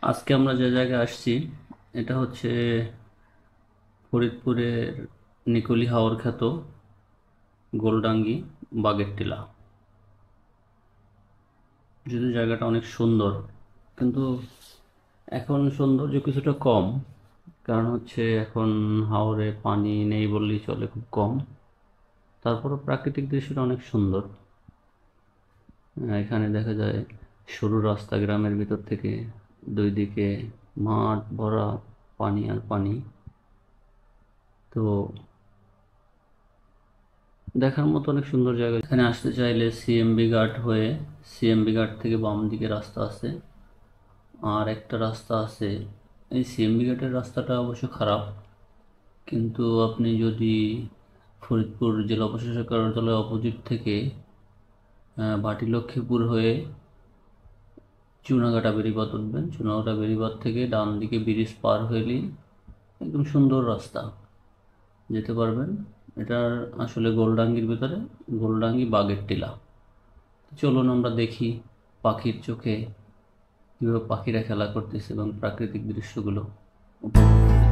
আজকে আমরা যে জায়গায় আসছি এটা হচ্ছে ফরিদপুরের নিকলি হাওর খ্যাত গোলডাঙ্গি বাগের টিলা। যদি জায়গাটা অনেক সুন্দর, কিন্তু এখন সৌন্দর্য কিছুটা কম, কারণ হচ্ছে এখন হাওরে পানি নেই বললেই চলে, খুব কম। তারপরও প্রাকৃতিক দৃশ্যটা অনেক সুন্দর। এখানে দেখা যায় সরু রাস্তা, গ্রামের ভিতর থেকে দুই দিকে মাঠ ভরা পানি আর পানি। তো দেখার মতো অনেক সুন্দর জায়গা। এখানে আসতে চাইলে সিএমবি ঘাট হয়ে, সিএমবি ঘাট থেকে বাম দিকে রাস্তা আছে, আর একটা রাস্তা আছে। এই সিএমবি ঘাটের রাস্তাটা অবশ্য খারাপ, কিন্তু আপনি যদি ফরিদপুর জেলা প্রশাসক কার্যালয়ের অপোজিট থেকে ভাটি লক্ষ্মীপুর হয়ে চুনাঘাটা বেড়িবাঁধ উঠবেন, চুনাঘাটা বেড়িবাঁধ থেকে ডান দিকে ব্রিজ পার হইলেই একদম সুন্দর রাস্তা যেতে পারবেন। এটার আসলে গোলডাঙ্গির ভিতরে গোলডাঙ্গি বাগের টিলা। চলুন আমরা দেখি পাখির চোখে কীভাবে পাখিরা খেলা করতেছে এবং প্রাকৃতিক দৃশ্যগুলো উপভোগ করি।